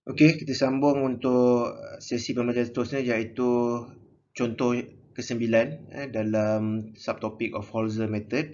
Okey, kita sambung untuk sesi pembelajaran seterusnya iaitu contoh ke-9 dalam subtopik of Holzer method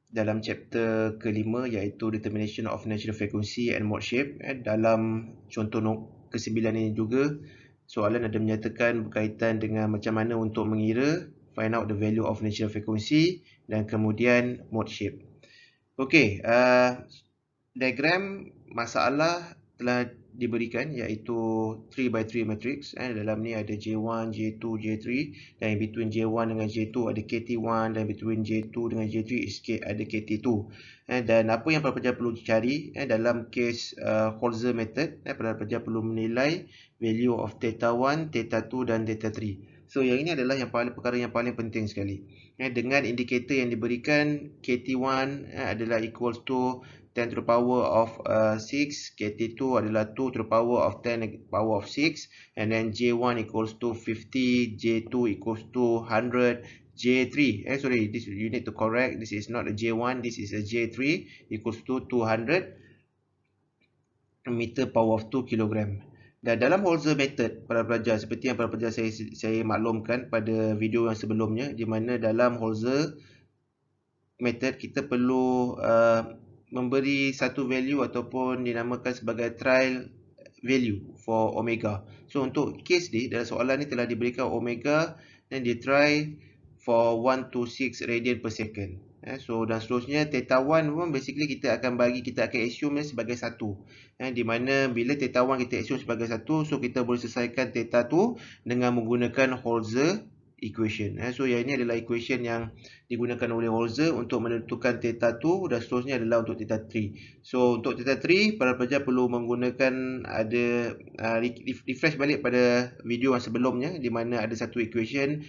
dalam chapter ke-5 iaitu determination of natural frequency and mode shape. Dalam contoh ke-9 ini juga soalan ada menyatakan berkaitan dengan macam mana untuk mengira, find out the value of natural frequency dan kemudian mode shape. Okey, diagram masalah telah diberikan iaitu 3x3 matrix. Dalam ni ada J1, J2, J3 dan in between J1 dengan J2 ada KT1 dan between J2 dengan J3 ada KT2. Dan apa yang para pelajar perlu cari dalam case Holzer method, para pelajar perlu menilai value of theta 1, theta 2 dan theta 3. So yang ini adalah perkara yang paling penting sekali. Dengan indikator yang diberikan KT1 adalah equals to 10 to the power of 6, KT2 adalah 2 to the power of 10 to the power of 6, and then J1 equals to 50, J2 equals to 100, J3, sorry, this you need to correct, this is not a J1, this is a J3 equals to 200 meter power of 2 kg. Dan dalam Holzer method, para pelajar, seperti yang para pelajar saya maklumkan pada video yang sebelumnya, di mana dalam Holzer method kita perlu memberi satu value ataupun dinamakan sebagai trial value for omega. So untuk case ni, dalam soalan ni telah diberikan omega dan dia try for 1 to 6 radian per second. So dan seterusnya theta 1 pun basically kita akan assume sebagai 1. Di mana bila theta 1 kita assume sebagai 1, so kita boleh selesaikan theta 2 dengan menggunakan Holzer equation. So yang ini adalah equation yang digunakan oleh Holzer untuk menentukan theta 2 dan seterusnya adalah untuk theta 3. So untuk theta 3 para pelajar perlu menggunakan refresh balik pada video yang sebelumnya di mana ada satu equation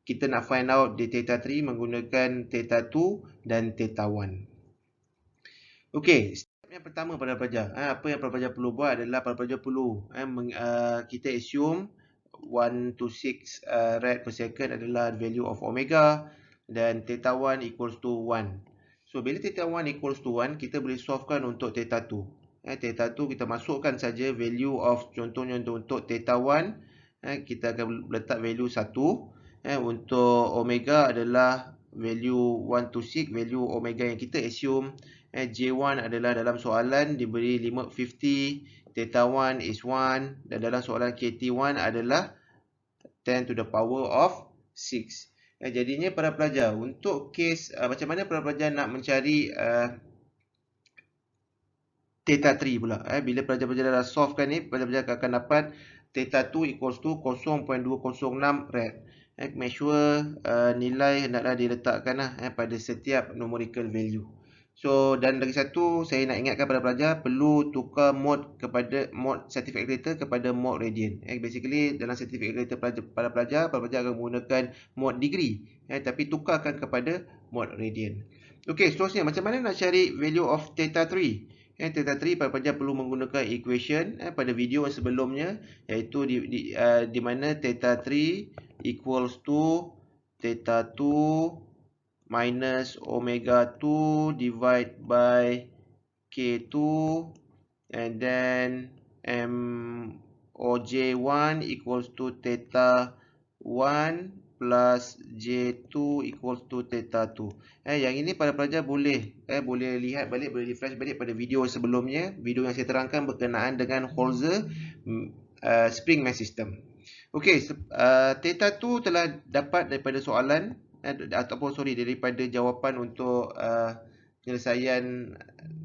kita nak find out di theta 3 menggunakan theta 2 dan theta 1. Okey, step yang pertama para pelajar, apa yang para pelajar perlu buat adalah para pelajar perlu kita assume 1 to 6 rad per second adalah value of omega dan theta 1 equals to 1. So bila theta 1 equals to 1, kita boleh solvekan untuk theta 2. Theta 2 kita masukkan saja value of, contohnya untuk theta 1, kita akan letak value 1. Untuk omega adalah value 1 to 6, value omega yang kita assume. J1 adalah dalam soalan diberi 50, theta 1 is 1 dan dalam soalan KT1 adalah 10 to the power of 6. Jadinya para pelajar, untuk case macam mana para pelajar nak mencari theta 3 pula. Bila pelajar-pelajar dah solvekan ni, pelajar-pelajar akan dapat theta 2 equals to 0.206 rad. Make sure nilai hendaklah diletakkan pada setiap numerical value. So dan lagi satu saya nak ingatkan pada pelajar perlu tukar mode scientific calculator kepada mode radian. Basically dalam scientific calculator para pelajar akan menggunakan mode degree, tapi tukarkan kepada mode radian. Okey, seterusnya macam mana nak cari value of theta 3? Theta 3 para pelajar perlu menggunakan equation pada video yang sebelumnya, iaitu di mana theta 3 equals to theta 2 minus omega 2 divide by K2 and then MOJ1 equals to theta 1 plus J2 equals to theta 2. Yang ini para pelajar boleh lihat balik, boleh refresh balik pada video sebelumnya, video yang saya terangkan berkenaan dengan Holzer spring mass system. Okey, theta 2 telah dapat daripada soalan daripada jawapan untuk penyelesaian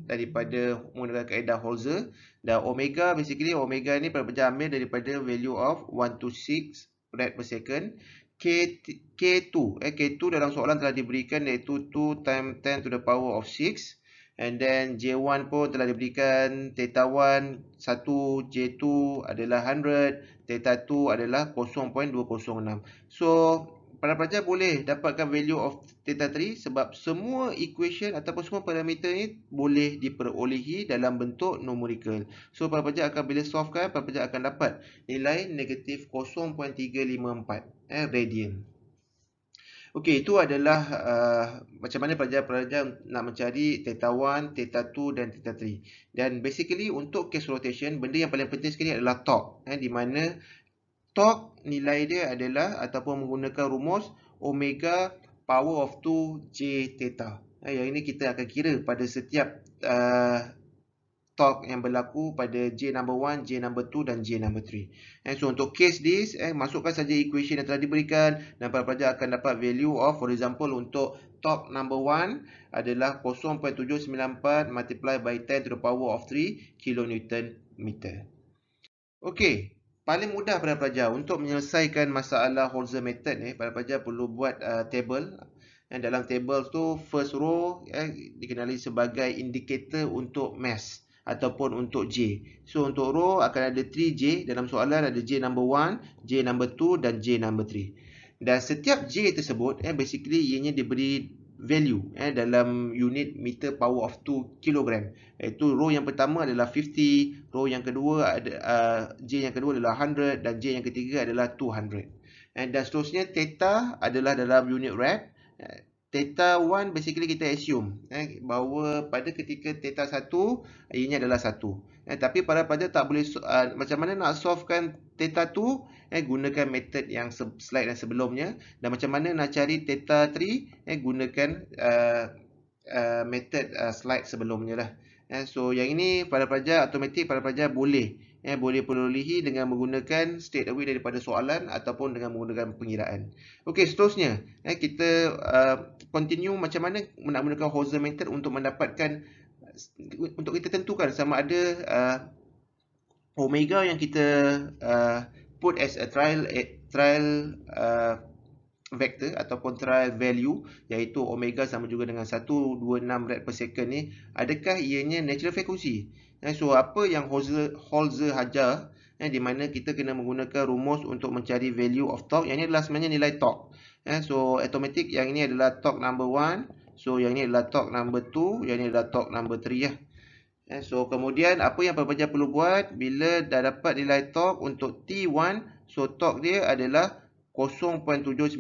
daripada menggunakan kaedah Holzer. Dan omega, basically omega ni para pelajar ambil daripada value of 1 to 6 rad per second. K2 dalam soalan telah diberikan iaitu 2 times 10 to the power of 6. And then J1 pun telah diberikan theta 1 1, J2 adalah 100, theta 2 adalah 0.206. So para pelajar boleh dapatkan value of theta 3 sebab semua equation ataupun semua parameter ni boleh diperolehi dalam bentuk numerical. So para pelajar akan bila solvekan, para pelajar akan dapat nilai negatif 0.354 radian. Okey, itu adalah macam mana pelajar-pelajar nak mencari theta 1, theta 2 dan theta 3. Dan basically untuk case rotation, benda yang paling penting sekali adalah torque. Di mana torque nilai dia adalah ataupun menggunakan rumus omega power of 2 J theta. Yang ini kita akan kira pada setiap torque yang berlaku pada J number 1, J number 2 dan J number 3. So untuk case this, masukkan saja equation yang telah diberikan dan para pelajar akan dapat value of, for example, untuk torque number 1 adalah 0.794 multiply by 10 to the power of 3 kilonewton meter. Okey, paling mudah pada pelajar untuk menyelesaikan masalah Holzer method ni, para pelajar perlu buat table. Dalam table tu first row dikenali sebagai indicator untuk mass ataupun untuk J. So untuk row akan ada 3J, dalam soalan ada J number 1, J number 2 dan J number 3. Dan setiap J tersebut basically ianya diberi value dalam unit meter power of 2 kg. Iaitu row yang pertama adalah 50, row yang kedua ada J yang kedua adalah 100 dan J yang ketiga adalah 200. Dan seterusnya theta adalah dalam unit rad. Theta 1 basically kita assume bahawa pada ketika theta 1 ianya adalah 1. Tapi para pelajar tak boleh macam mana nak solvekan theta 2, gunakan method yang slide yang sebelumnya. Dan macam mana nak cari theta 3, gunakan method slide sebelumnya lah. So yang ini para pelajar automatik para pelajar boleh perolehi dengan menggunakan straight away daripada soalan ataupun dengan menggunakan pengiraan. Okey, seterusnya kita continue macam mana nak menggunakan Holzer method untuk mendapatkan, untuk kita tentukan sama ada omega yang kita put as a trial vector ataupun trial value, iaitu omega sama juga dengan 126 rad per second ni, adakah ianya natural frequency. So apa yang Holzer ajar, di mana kita kena menggunakan rumus untuk mencari value of torque. Yang ini adalah sebenarnya nilai torque. So automatic yang ini adalah torque number 1, so yang ini adalah torque number 2, yang ini adalah torque number 3 lah. So kemudian apa yang pelajar perlu buat bila dah dapat nilai torque untuk T1, so torque dia adalah 0.794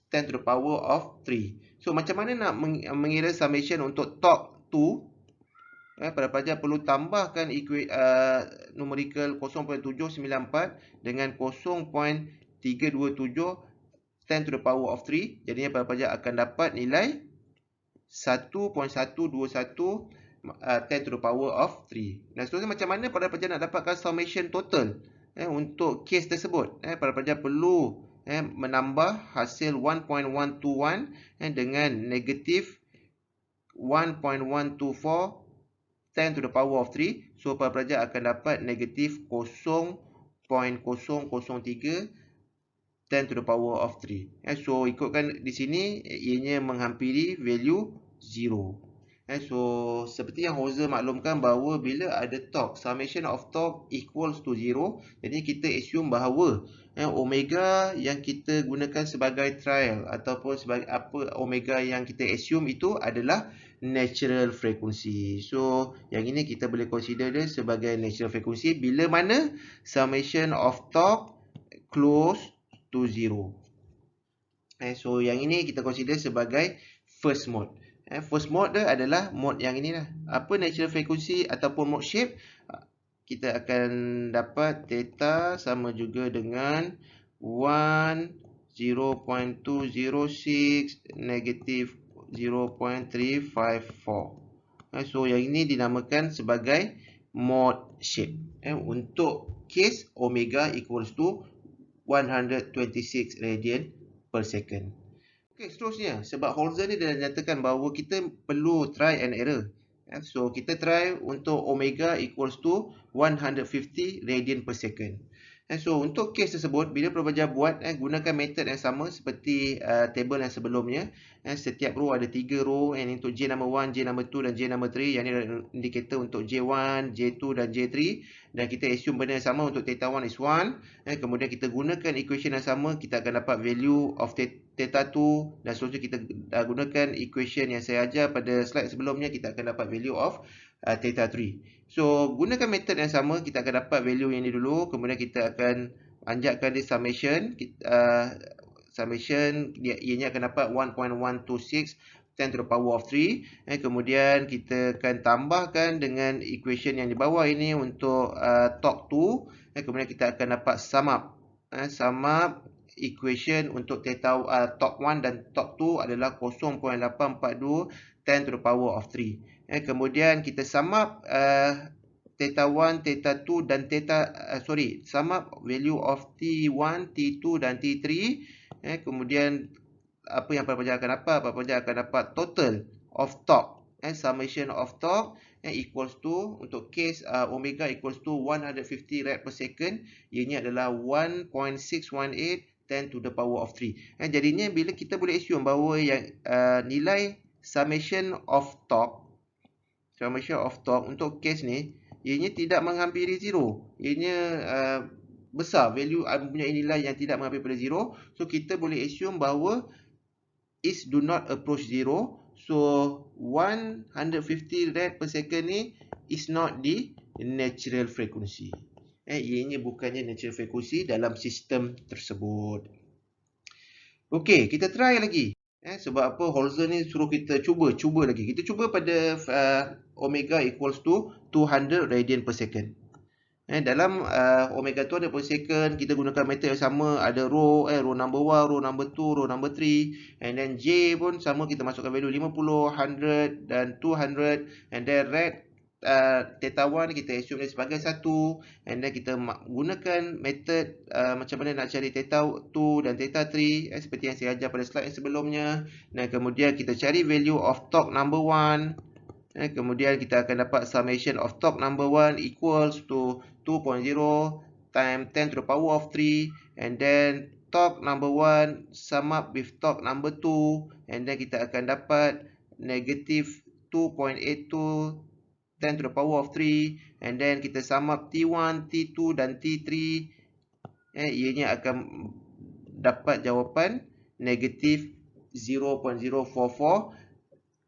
10 to the power of 3. So macam mana nak mengira summation untuk torque 2? Para pelajar perlu tambahkan numerical 0.794 dengan 0.327 10 to the power of 3. Jadinya para pelajar akan dapat nilai 1.121 10 to the power of 3. Dan seterusnya macam mana para pelajar nak dapatkan summation total untuk case tersebut. Para pelajar perlu menambah hasil 1.121 dengan negatif 1.124 10 to the power of 3. So para pelajar akan dapat negatif 0.003 10 to the power of 3. So ikutkan di sini ianya menghampiri value 0. So seperti yang Holzer maklumkan bahawa bila ada torque, summation of torque equals to 0. Jadi kita assume bahawa omega yang kita gunakan sebagai trial ataupun sebagai apa omega yang kita assume itu adalah natural frequency. So yang ini kita boleh consider dia sebagai natural frequency bila mana summation of torque close to 0. So yang ini kita consider sebagai first mode. First mode dia adalah mode yang ini lah. Apa natural frequency ataupun mode shape? Kita akan dapat theta sama juga dengan 0.206 negatif 0.354. So yang ini dinamakan sebagai mode shape. Untuk case omega equals to 126 radian per second. Okey, seterusnya sebab Holzer ni dah nyatakan bahawa kita perlu try and error. So kita try untuk omega equals to 150 radian per second. So untuk case tersebut, bila pelajar buat, gunakan method yang sama seperti table yang sebelumnya. Setiap row ada 3 row, untuk J number 1, J number 2 dan J number 3. Yang ini adalah indikator untuk J1, J2 dan J3. Dan kita assume benda yang sama untuk theta 1 is 1. Kemudian kita gunakan equation yang sama, kita akan dapat value of theta 2. Dan seterusnya kita gunakan equation yang saya ajar pada slide sebelumnya, kita akan dapat value of theta 3. So gunakan method yang sama, kita akan dapat value yang ini dulu. Kemudian kita akan anjakkan di summation. summation ianya akan dapat 1.126 10 to the power of 3. Kemudian kita akan tambahkan dengan equation yang di bawah ini untuk torque 2. Kemudian kita akan dapat sum up equation untuk theta torque 1 dan torque 2 adalah 0.842 10 to the power of 3. Kemudian kita sum up theta 1, theta 2 dan sum up value of T1, T2 dan T3. Kemudian apa yang para pelajar akan dapat? Para pelajar akan dapat total of torque, summation of torque equals to, untuk case omega equals to 150 rad per second, ianya adalah 1.618 10 to the power of 3. Jadinya bila kita boleh assume bahawa yang nilai summation of torque untuk case ni, ianya tidak menghampiri zero. Ianya besar, value mempunyai nilai yang tidak menghampiri pada zero. So kita boleh assume bahawa is do not approach zero. So 150 rad per second ni is not the natural frequency. Ianya bukannya natural frequency dalam sistem tersebut. Okey, kita try lagi. Sebab apa Holzer ni suruh kita cuba lagi. Kita cuba pada omega equals to 200 radian per second. Dalam omega 200 per second, kita gunakan method yang sama. Ada row number 1, row number 2, row number 3. And then J pun sama, kita masukkan value 50, 100 dan 200. And then rad theta 1 kita assume dia sebagai 1. And then kita gunakan method macam mana nak cari theta 2 dan theta 3 seperti yang saya ajar pada slide yang sebelumnya. Dan kemudian kita cari value of torque number 1. Kemudian kita akan dapat summation of torque number 1 equals to 2.0 times 10 to the power of 3. And then torque number 1 sum up with torque number 2. And then kita akan dapat negative 2.82 10 to the power of 3. And then kita sum up T1, T2 dan T3. Ianya akan dapat jawapan negative 0.044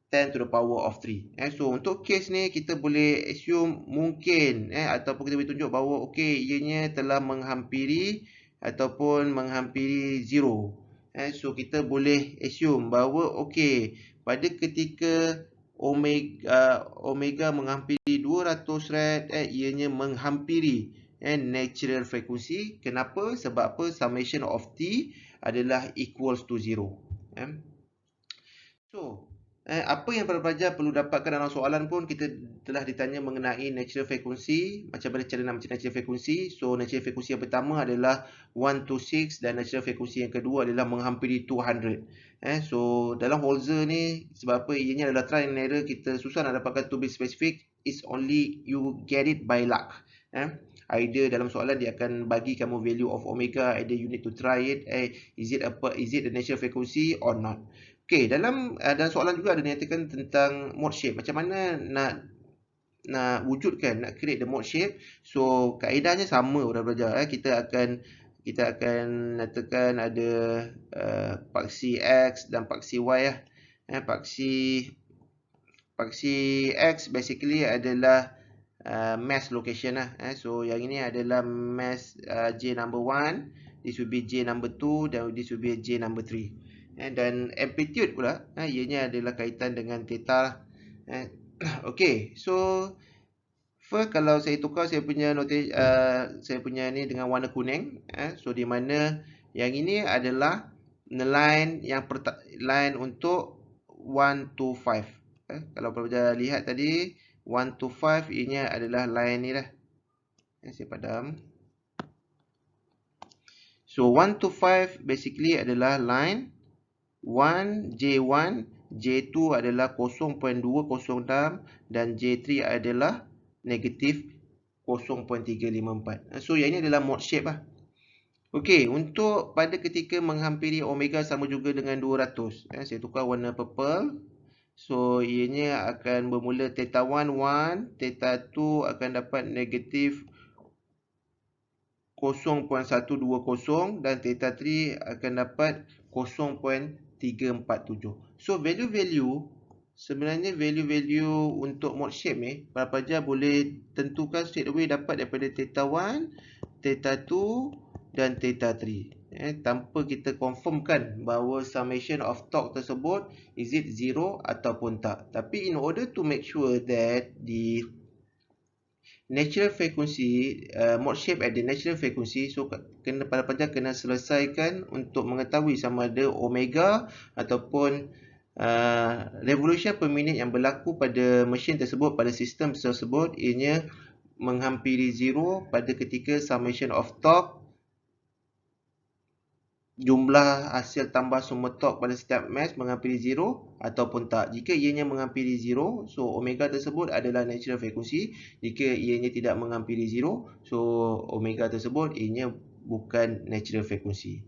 10 to the power of 3. So untuk case ni kita boleh assume mungkin ataupun kita boleh tunjuk bahawa okey, ianya telah menghampiri ataupun menghampiri zero. So kita boleh assume bahawa okey, pada ketika omega menghampiri 200 rad, ianya menghampiri natural frequency. Kenapa? Sebab apa? Summation of T adalah equals to 0. So apa yang para pelajar perlu dapatkan dalam soalan pun, kita telah ditanya mengenai natural frequency, macam mana cara nak mencari natural frequency. So natural frequency yang pertama adalah 126 dan natural frequency yang kedua adalah menghampiri 200. So dalam Holzer ni, sebab apa ianya adalah trial and error, kita susah nak dapatkan to be specific. It's only you get it by luck. Either dalam soalan dia akan bagi kamu value of omega, either you need to try it, is it the natural frequency or not. Okey, dalam soalan juga ada nyatakan tentang mode shape. Macam mana nak wujudkan, nak create the mode shape. So kaedahnya sama para pelajar. Kita akan nyatakan ada paksi X dan paksi Y. Paksi X basically adalah mass location . So yang ini adalah mass J number 1, this will be J number 2 dan this will be J number 3. Dan amplitude pula, ianya adalah kaitan dengan theta. Okey, so first kalau saya tukar saya punya ni dengan warna kuning, so di mana yang ini adalah line line untuk 1 to 5. Kalau pelajar lihat tadi 1 to 5 ianya adalah line ni dah. Saya padam. So 1 to 5 basically adalah line 1, J1, J2 adalah 0.206 dan J3 adalah negatif 0.354. So yang ini adalah mode shape lah. Okey, untuk pada ketika menghampiri omega sama juga dengan 200. Saya tukar warna purple. So ianya akan bermula theta 1, 1, theta 2 akan dapat negatif 0.120 dan theta 3 akan dapat 0.347. So value-value, sebenarnya value-value untuk mode shape ni para pelajar boleh tentukan straight away dapat daripada theta 1, theta 2 dan theta 3. tanpa kita confirmkan bahawa summation of torque tersebut is it 0 ataupun tak. Tapi in order to make sure that the natural frequency, mode shape at the natural frequency, so para pelajar kena selesaikan untuk mengetahui sama ada omega ataupun revolution per minit yang berlaku pada mesin tersebut, pada sistem tersebut, ianya menghampiri 0 pada ketika summation of torque, jumlah hasil tambah semua torque pada setiap mass menghampiri 0 ataupun tak. Jika ianya menghampiri 0, so omega tersebut adalah natural frequency. Jika ianya tidak menghampiri 0, so omega tersebut ianya bukan natural frequency.